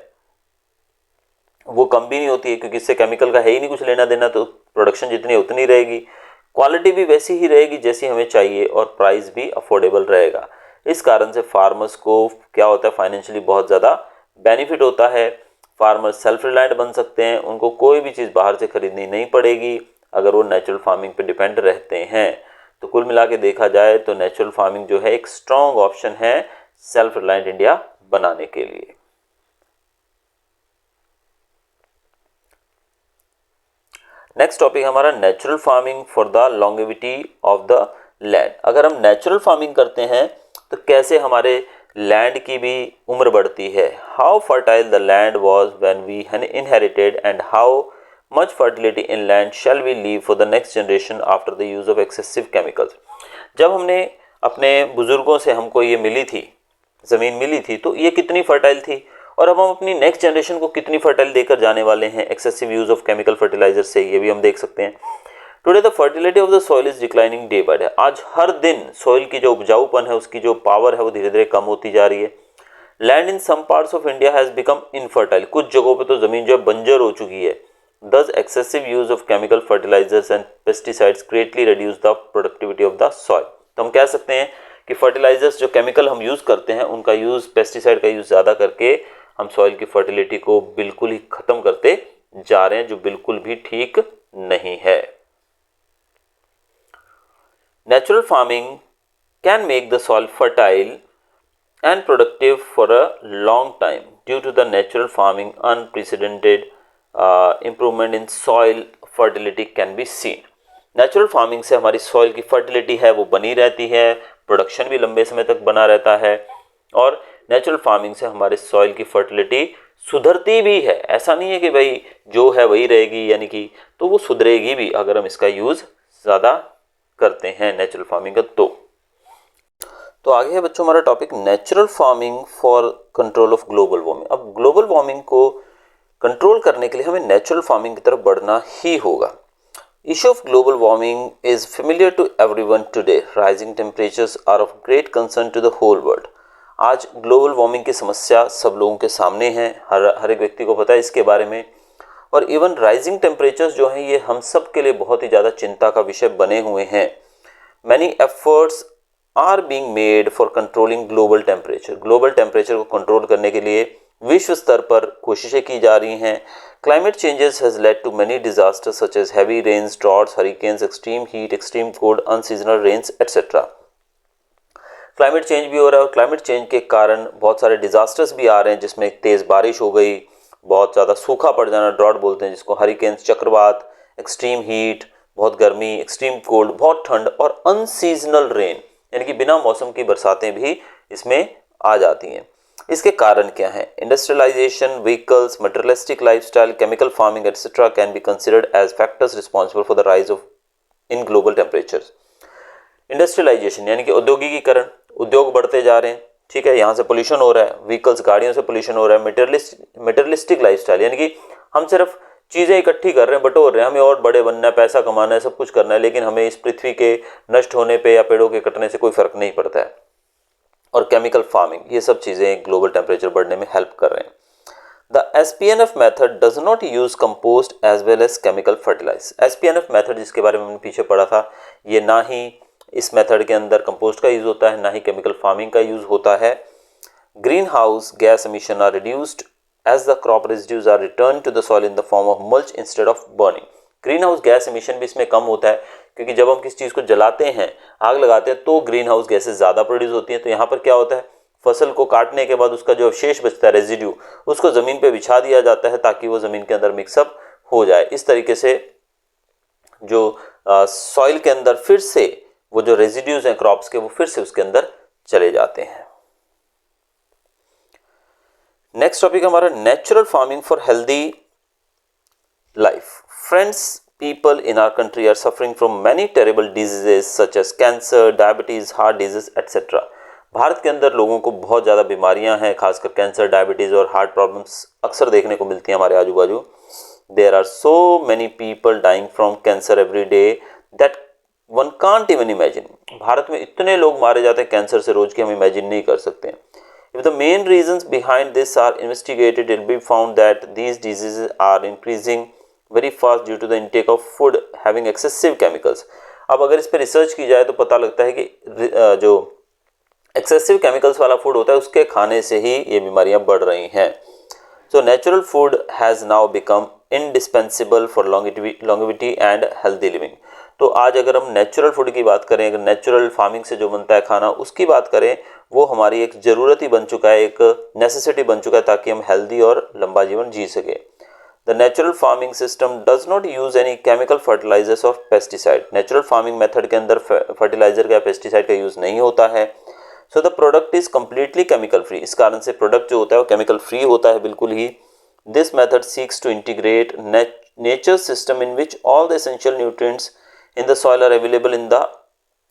वो कम भी नहीं होती है क्योंकि इससे केमिकल का है ही नहीं कुछ लेना देना, तो प्रोडक्शन जितनी उतनी रहेगी, क्वालिटी भी वैसी ही रहेगी जैसी हमें चाहिए और प्राइस भी अफोर्डेबल रहेगा। इस कारण से फार्मर्स को क्या होता है, फाइनेंशियली बहुत ज़्यादा बेनिफिट होता है। फार्मर सेल्फ रिलायंट बन सकते हैं, उनको कोई भी चीज़ बाहर से खरीदनी नहीं पड़ेगी अगर वो नेचुरल फार्मिंग पे डिपेंड रहते हैं। तो कुल मिला के देखा जाए तो नेचुरल फार्मिंग जो है एक स्ट्रॉन्ग ऑप्शन है सेल्फ रिलायंट इंडिया बनाने के लिए। नेक्स्ट टॉपिक हमारा natural farming for the longevity of the land. अगर हम नेचुरल फार्मिंग करते हैं तो कैसे हमारे लैंड की भी उम्र बढ़ती है। How fertile the land was when we inherited and how much fertility in land shall we leave for the next generation after the use of excessive chemicals. जब हमने अपने बुजुर्गों से हमको ये मिली थी, ज़मीन मिली थी, तो ये कितनी फर्टाइल थी और अब हम अपनी नेक्स्ट जनरेशन को कितनी फर्टाइल देकर जाने वाले हैं excessive use of chemical fertiliser से, ये भी हम देख सकते हैं। Today the fertility of the soil is declining day by day. आज हर दिन सॉइल की जो उपजाऊपन है, उसकी जो पावर है वो धीरे धीरे कम होती जा रही है। Land in some parts of India has become infertile. कुछ जगहों पे तो ज़मीन जो है बंजर हो चुकी है। This excessive use of chemical fertilisers and pesticides greatly reduce the productivity of the soil. तो हम कह सकते हैं कि फर्टिलाइजर्स जो केमिकल हम यूज़ करते हैं उनका यूज़, पेस्टिसाइड का यूज़ ज़्यादा करके हम सॉइल की फर्टिलिटी को बिल्कुल ही ख़त्म करते जा रहे हैं, जो बिल्कुल भी ठीक नहीं है। Natural farming can make the soil fertile and productive for a long time. Due to the natural farming, unprecedented improvement in soil fertility can be seen. Natural farming से हमारी सॉइल की फर्टिलिटी है वो बनी रहती है, प्रोडक्शन भी लंबे समय तक बना रहता है, और नेचुरल फार्मिंग से हमारे सॉइल की फर्टिलिटी सुधरती भी है। ऐसा नहीं है कि भाई जो है वही रहेगी, यानी कि तो वो सुधरेगी भी अगर हम इसका यूज़ ज़्यादा करते हैं नेचुरल फार्मिंग का। तो आगे है बच्चों हमारा topic natural farming for control of global warming. अब ग्लोबल वार्मिंग को कंट्रोल करने के लिए हमें नेचुरल फार्मिंग की तरफ बढ़ना ही होगा। Issue of global warming is familiar to everyone today. Rising temperatures are of great concern to the whole world. आज ग्लोबल वार्मिंग की समस्या सब लोगों के सामने है, हर एक व्यक्ति को पता है इसके बारे में। और इवन राइजिंग टेम्परेचर्स जो हैं ये हम सब के लिए बहुत ही ज़्यादा चिंता का विषय बने हुए हैं। Many efforts are being made for controlling global temperature. Global temperature को कंट्रोल करने के लिए विश्व स्तर पर कोशिशें की जा रही हैं। Climate changes has led to many disasters such as heavy rains, droughts, hurricanes, extreme heat, extreme cold, unseasonal rains etcetera. Climate change भी हो रहा है और क्लाइमेट चेंज के कारण बहुत सारे डिजास्टर्स भी आ रहे हैं, जिसमें तेज़ बारिश हो गई, बहुत ज़्यादा सूखा पड़ जाना, ड्रॉट बोलते हैं जिसको, हरिकेन्स, चक्रवात, एक्सट्रीम हीट, बहुत गर्मी, एक्सट्रीम कोल्ड, बहुत ठंड, और अनसीजनल रेन यानी कि बिना मौसम की बरसातें भी इसमें आ जाती हैं। इसके कारण क्या है? Industrialisation, vehicles, materialistic lifestyle, chemical farming etcetera can be considered as factors responsible for the rise of in global temperatures. Industrialisation यानी कि औद्योगिकीकरण, उद्योग बढ़ते जा रहे हैं, ठीक है, यहाँ से पोल्यूशन हो रहा है, व्हीकल्स, गाड़ियों से पोल्यूशन हो रहा है। मटेरियलिस्टिक लाइफस्टाइल यानी कि हम सिर्फ चीज़ें इकट्ठी कर रहे हैं, बटोर रहे हैं, हमें और बड़े बनना है, पैसा कमाना है, सब कुछ करना है, लेकिन हमें इस पृथ्वी के नष्ट होने पे या पेड़ों के कटने से कोई फर्क नहीं पड़ता है। और केमिकल फार्मिंग, ये सब चीज़ें ग्लोबल टेम्परेचर बढ़ने में हेल्प कर रहे हैं। The SPNF method does not use compost as well as chemical fertilizer. SPNF method जिसके बारे में हमने पीछे पढ़ा था, ये ना ही इस मेथड के अंदर कंपोस्ट का यूज़ होता है, ना ही केमिकल फार्मिंग का यूज़ होता है। Green house gas emission are reduced as the crop residues are returned to the soil in the form of mulch instead of burning. Green house gas emission भी इसमें कम होता है, क्योंकि जब हम किसी चीज़ को जलाते हैं, आग लगाते हैं, तो ग्रीन हाउस गैसेज ज़्यादा प्रोड्यूस होती हैं। तो यहाँ पर क्या होता है, फसल को काटने के बाद उसका जो अवशेष बचता है, रेजिड्यू, उसको ज़मीन पे बिछा दिया जाता है ताकि वो ज़मीन के अंदर मिक्सअप हो जाए। इस तरीके से जो सॉइल के अंदर फिर से वो जो रेजिड्यूज हैं क्रॉप्स के, वो फिर से उसके अंदर चले जाते हैं। नेक्स्ट टॉपिक हमारा natural farming for healthy life. Friends, people in our country are suffering from many terrible diseases such as cancer, diabetes, heart disease, etc. भारत के अंदर लोगों को बहुत ज़्यादा बीमारियां हैं, खासकर कैंसर, डायबिटीज़ और हार्ट प्रॉब्लम्स अक्सर देखने को मिलती हैं हमारे आजू बाजू। There are so many people dying from cancer every day that one can't even imagine. भारत में इतने लोग मारे जाते हैं कैंसर से रोज कि हम इमेजिन नहीं कर सकते हैं। If the main reasons behind this are investigated, it will be found that these diseases are increasing very fast due to the intake of food having excessive chemicals. अब अगर इस पर रिसर्च की जाए तो पता लगता है कि जो एक्सेसिव केमिकल्स वाला फूड होता है उसके खाने से ही ये बीमारियां बढ़ रही हैं। So natural food has now become indispensable for longevity and healthy living. तो आज अगर हम नेचुरल फूड की बात करें, अगर नेचुरल फार्मिंग से जो बनता है खाना उसकी बात करें, वो हमारी एक ज़रूरत ही बन चुका है, एक नेसेसिटी बन चुका है ताकि हम हेल्दी और लंबा जीवन जी सके। The natural farming system does not use any chemical fertilizers or pesticide. Natural farming method के अंदर फर्टिलाइजर का पेस्टिसाइड का यूज़ नहीं होता है। So the product is completely chemical free. इस कारण से प्रोडक्ट जो होता है वो केमिकल फ्री होता है बिल्कुल ही। This method seeks to integrate nature system in which all the essential nutrients in the soil are available in the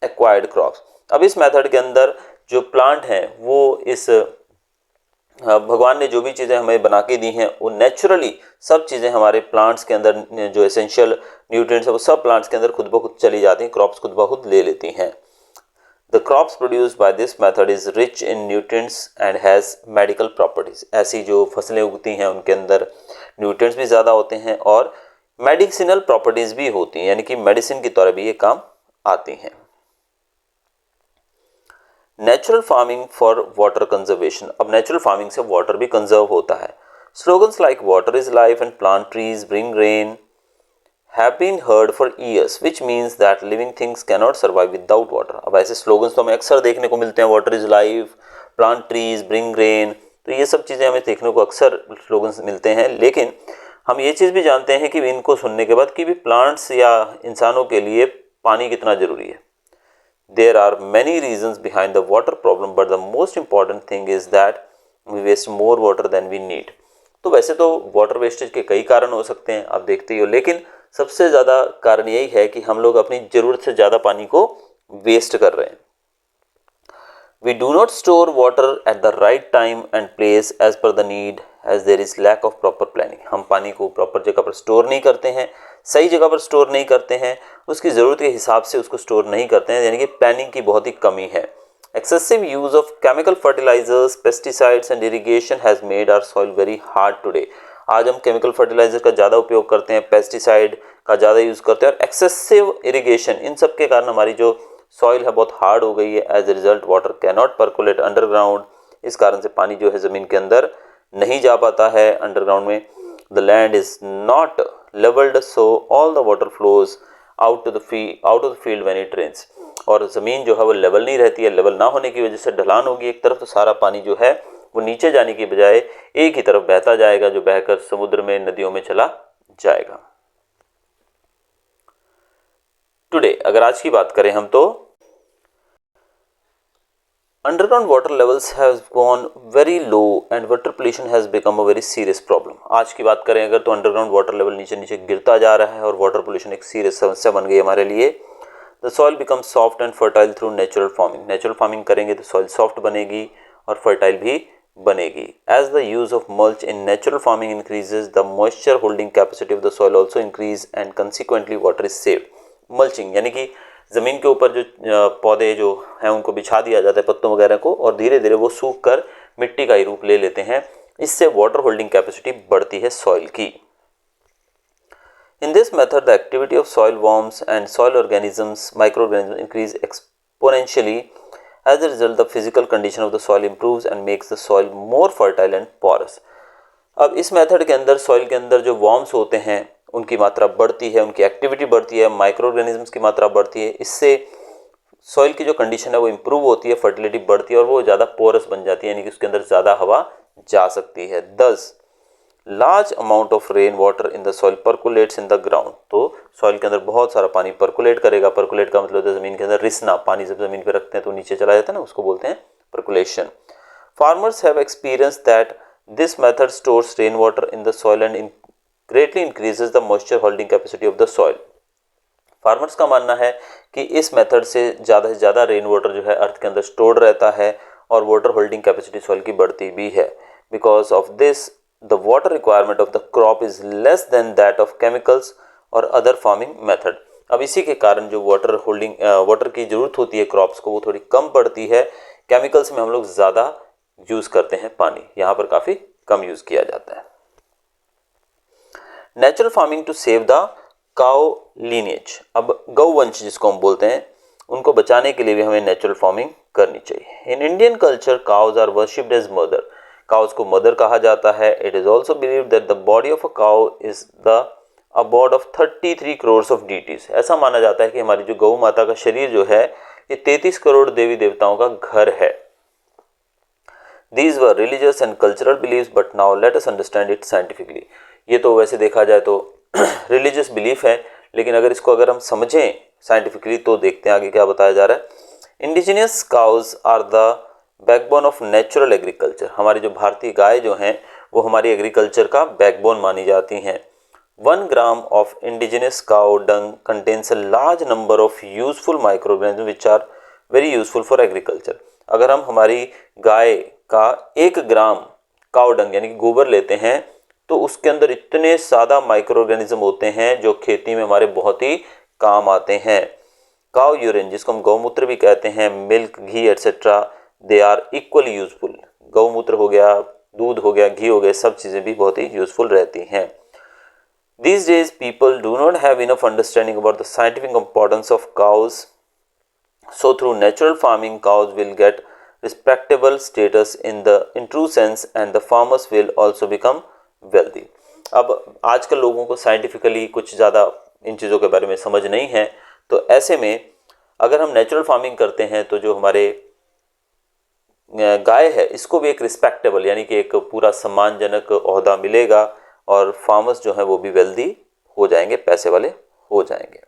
acquired crops. अब इस मेथड के अंदर जो प्लांट हैं वो इस भगवान ने जो भी चीज़ें हमें बना के दी हैं वो नेचुरली सब चीज़ें हमारे प्लांट्स के अंदर जो एसेंशियल न्यूट्रिएंट्स है वो सब प्लांट्स के अंदर खुद ब खुद चली जाती हैं, क्रॉप्स खुद ब खुद ले लेती हैं। The crops produced by this method is rich in nutrients and has medical properties. ऐसी जो फसलें उगती हैं उनके अंदर न्यूट्रिएंट्स भी ज़्यादा होते हैं और मेडिसिनल प्रॉपर्टीज़ भी होती हैं, यानी कि मेडिसिन की तरह भी ये काम आती हैं। Natural farming for water conservation. अब नेचुरल फार्मिंग से वाटर भी कंजर्व होता है। Slogans like water is life and plant trees bring rain have been heard for years which means that living things can not survive without water. अब ऐसे slogans तो हमें अक्सर देखने को मिलते हैं, water is life, plant trees bring rain, तो ये सब चीज़ें हमें देखने को अक्सर स्लोगन्स मिलते हैं। लेकिन हम ये चीज़ भी जानते हैं कि इनको सुनने के बाद कि भी प्लांट्स या इंसानों के लिए पानी कितना ज़रूरी है। There are many reasons behind the water problem, but the most important thing is that we waste more water than we need. तो वैसे तो वाटर वेस्टेज के कई कारण हो सकते हैं, आप देखते ही हो, लेकिन सबसे ज़्यादा कारण यही है कि हम लोग अपनी ज़रूरत से ज़्यादा पानी को वेस्ट कर रहे हैं। We do not store water at the right time and place as per the need as there is lack of proper planning. हम पानी को प्रॉपर जगह पर स्टोर नहीं करते हैं, सही जगह पर स्टोर नहीं करते हैं, उसकी ज़रूरत के हिसाब से उसको स्टोर नहीं करते हैं, यानी कि प्लानिंग की बहुत ही कमी है। Excessive use of chemical fertilizers, pesticides and irrigation has made our soil very hard today. आज हम केमिकल फर्टिलाइजर का ज़्यादा उपयोग करते हैं, पेस्टिसाइड का ज़्यादा यूज़ करते हैं और एक्सेसिव इरिगेशन, इन सब के कारण हमारी जो सॉइल है बहुत हार्ड हो गई है। As a result water can not percolate underground. इस कारण से पानी जो है ज़मीन के अंदर नहीं जा पाता है अंडरग्राउंड में। The land is not levelled so all the water flows out of the field when it rains. और ज़मीन जो है वो लेवल नहीं रहती है, लेवल ना होने की वजह से ढलान होगी एक तरफ, तो सारा पानी जो है वो नीचे जाने की बजाय एक ही तरफ बहता जाएगा, जो बहकर समुद्र में, नदियों में चला जाएगा। टुडे अगर आज की बात करें हम, तो underground water levels have gone very low and water pollution has become a very serious problem. आज की बात करें अगर, तो अंडरग्राउंड वाटर लेवल नीचे नीचे गिरता जा रहा है और वाटर पोल्यूशन एक सीरियस समस्या बन गई हमारे लिए। The soil become soft and fertile through natural farming. Natural farming करेंगे तो सॉइल सॉफ्ट बनेगी और फर्टाइल भी बनेगी। As the use of mulch in natural farming increases the moisture holding capacity of the soil also increase and consequently water is saved. Mulching यानी कि ज़मीन के ऊपर जो पौधे जो हैं उनको बिछा दिया जाता है पत्तों वगैरह को, और धीरे धीरे वो सूख कर मिट्टी का ही रूप ले लेते हैं। इससे वाटर होल्डिंग कैपेसिटी बढ़ती है सॉइल की। In this method, the activity of soil worms and soil organisms, microorganisms increase exponentially. As a result, the physical condition of the soil improves and makes the soil more fertile and porous. अब इस method के अंदर soil के अंदर जो worms होते हैं उनकी मात्रा बढ़ती है, उनकी एक्टिविटी बढ़ती है, माइक्रो ऑर्गेनिजम्स की मात्रा बढ़ती है। इससे सॉइल की जो कंडीशन है वो इम्प्रूव होती है, फर्टिलिटी बढ़ती है और वो ज़्यादा पोरस बन जाती है, यानी कि उसके अंदर ज़्यादा हवा जा सकती है। दस large amount of rain water in the soil percolates in the ground. तो सॉइल के अंदर बहुत सारा पानी परकुलेट करेगा। परकुलेट का मतलब है ज़मीन के अंदर रिसना, पानी जब ज़मीन पे रखते हैं तो नीचे चला जाता है ना, उसको बोलते हैं percolation. Farmers have experience that this method stores rain water in the soil and greatly increases the moisture holding capacity of the soil. Farmers का मानना है कि इस मेथड से ज़्यादा रेन वाटर जो है अर्थ के अंदर स्टोर्ड रहता है और वाटर होल्डिंग कैपेसिटी सॉइल की बढ़ती भी है। Because of this the water requirement of the crop is less than that of chemicals or other farming method। अब इसी के कारण जो वाटर की जरूरत होती है क्रॉप्स को वो थोड़ी कम पड़ती है। केमिकल्स में हम लोग ज़्यादा यूज़ करते हैं पानी, यहाँ पर काफ़ी कम यूज़ किया जाता है। Natural farming to save the cow lineage. अब गौवंश जिसको हम बोलते हैं उनको बचाने के लिए भी हमें नेचुरल फार्मिंग करनी चाहिए। In Indian culture cows are worshipped as mother. Cows को मदर कहा जाता है। It is also believe that the body of a cow is the abode of 33 crore of deities. ऐसा माना जाता है कि हमारी जो गौ माता का शरीर जो है ये 33 करोड़ देवी देवताओं का घर है। These were religious and cultural believes but now let us understand it scientifically. ये तो वैसे देखा जाए तो रिलीजियस बिलीफ है, लेकिन अगर हम समझें साइंटिफिकली तो देखते हैं आगे क्या बताया जा रहा है। Indigenous cows are the backbone of natural agriculture. हमारी जो भारतीय गाय जो हैं वो हमारी एग्रीकल्चर का बैकबोन मानी जाती हैं। 1 gram of indigenous cow dung contains a large number of useful micro organism which are very useful for agriculture. अगर हम हमारी गाय का 1 ग्राम काउ डंग यानी कि गोबर लेते हैं तो उसके अंदर इतने ज़्यादा माइक्रो ऑर्गेनिज्म होते हैं जो खेती में हमारे बहुत ही काम आते हैं। काउ यूरिन जिसको हम गौमूत्र भी कहते हैं, milk, ghee etcetera, they are equally useful. गौमूत्र हो गया, दूध हो गया, घी हो गया, सब चीज़ें भी बहुत ही यूजफुल रहती हैं। These days people do not have enough understanding about the scientific importance of cows, so through natural farming cows will get respectable status in true sense and the farmers will also become wealthy। अब आजकल लोगों को scientifically कुछ ज़्यादा इन चीज़ों के बारे में समझ नहीं है, तो ऐसे में अगर हम नेचुरल फार्मिंग करते हैं तो जो हमारे गाय है इसको भी एक रिस्पेक्टेबल यानी कि एक पूरा सम्मानजनक ओहदा मिलेगा और फार्मर्स जो हैं वो भी वेल्दी हो जाएंगे, पैसे वाले हो जाएंगे।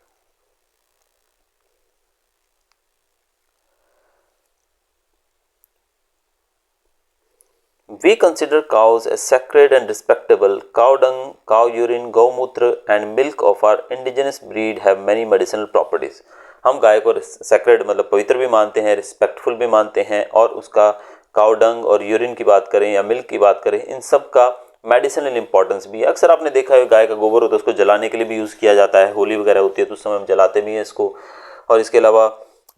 We consider cows as sacred and respectable. Cow dung, cow urine, गौमूत्र and milk of our indigenous breed have many medicinal properties। हम गाय को सैक्रेड मतलब पवित्र भी मानते हैं, रिस्पेक्टफुल भी मानते हैं, और उसका काउ डंग और यूरिन की बात करें या मिल्क की बात करें, इन सब का मेडिसिनल इंपॉर्टेंस भी है। अक्सर आपने देखा है गाय का गोबर होता है उसको जलाने के लिए भी यूज़ किया जाता है, होली वगैरह होती है तो उस समय हम जलाते भी हैं इसको। और इसके अलावा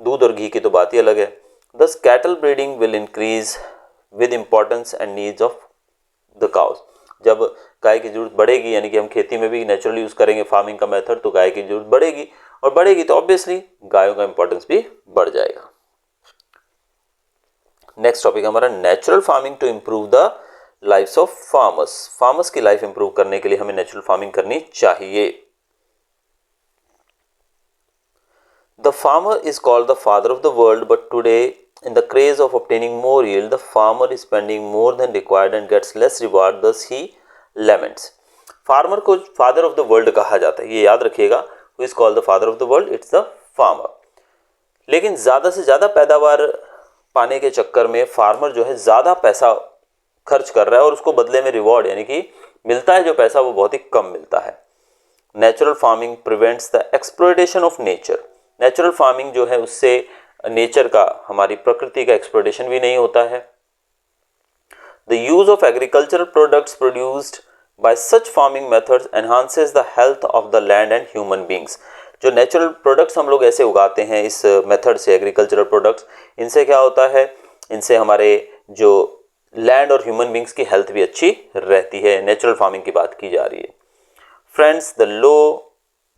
दूध और घी की तो बात ही अलग है। This cattle breeding will increase with importance and needs of the cows. जब गाय की जरूरत बढ़ेगी यानी कि हम खेती में भी नेचुरल यूज़ करेंगे फार्मिंग का मेथड, तो गाय की जरूरत बढ़ेगी, और बढ़ेगी तो ऑब्वियसली गायों का इंपॉर्टेंस भी बढ़ जाएगा। नेक्स्ट टॉपिक हमारा natural farming to improve the lifes of farmers. Farmers की लाइफ इंप्रूव करने के लिए हमें नेचुरल फार्मिंग करनी चाहिए। The farmer is called the father of the world, but today in the craze of obtaining more yield, the farmer is spending more than required and gets less reward, thus he laments। Farmer को father of the world कहा जाता है, ये याद रखिएगा। Who is called the father of the world? It's the farmer। लेकिन ज़्यादा से ज़्यादा पैदावार पाने के चक्कर में फार्मर जो है ज़्यादा पैसा खर्च कर रहा है और उसको बदले में रिवॉर्ड यानी कि मिलता है जो पैसा वो बहुत ही कम मिलता है। Natural farming prevents the exploitation of nature. Natural farming जो है उससे नेचर का, हमारी प्रकृति का एक्सप्लॉयटेशन भी नहीं होता है। The use of agricultural products produced by such farming methods enhances the health of the land and human beings. जो नेचुरल प्रोडक्ट्स हम लोग ऐसे उगाते हैं इस मेथड से, एग्रीकल्चरल प्रोडक्ट्स, इनसे क्या होता है, इनसे हमारे जो लैंड और ह्यूमन बींग्स की हेल्थ भी अच्छी रहती है। नेचुरल फार्मिंग की बात की जा रही है। Friends, the low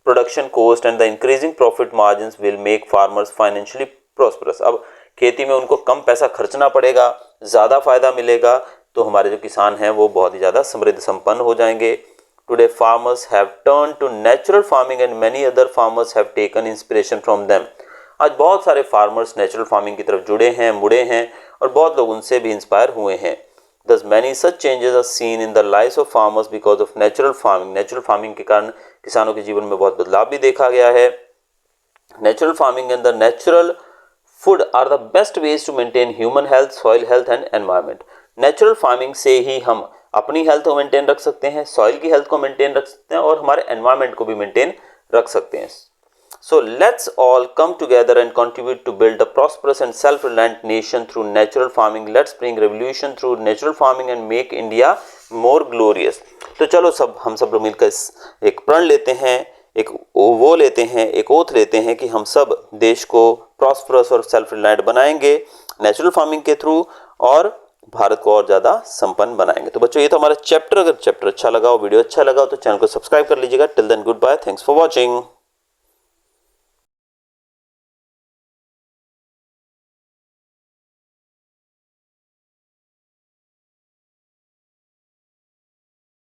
production cost and the increasing profit margin will make farmers financially prosperous. अब खेती में उनको कम पैसा खर्चना पड़ेगा, ज़्यादा फायदा मिलेगा, तो हमारे जो किसान हैं वो बहुत ही ज़्यादा समृद्ध संपन्न हो जाएंगे। Today farmers have turn to natural farming and many other farmers have taken inspiration from them. आज बहुत सारे फार्मर्स नेचुरल फार्मिंग की तरफ जुड़े हैं, मुड़े हैं, और बहुत लोग उनसे भी इंस्पायर हुए हैं। Thus many such changes are seen in the lives of farmers because of natural farming. Natural farming के कारण किसानों के जीवन में बहुत बदलाव भी देखा गया है। Natural farming and the natural food are the best ways to maintain human health, soil health and environment. Natural farming से ही हम अपनी हेल्थ को मेंटेन रख सकते हैं, सॉइल की हेल्थ को मेंटेन रख सकते हैं, और हमारे एनवायरनमेंट को भी मेंटेन रख सकते हैं। So let's all come together and contribute to build a prosperous and self-reliant nation through natural farming. Let's bring revolution through natural farming and make India more glorious. तो चलो हम सब लोग मिलकर एक प्रण लेते हैं, एक ओथ लेते हैं कि हम सब देश को प्रॉस्परस और सेल्फ रिलायंट बनाएंगे नेचुरल फार्मिंग के थ्रू, और भारत को और ज़्यादा संपन्न बनाएंगे। तो बच्चों, ये तो हमारा चैप्टर। अगर चैप्टर अच्छा लगा हो, वीडियो अच्छा लगा हो, तो चैनल को सब्सक्राइब कर लीजिएगा। Till then goodbye, thanks for watching.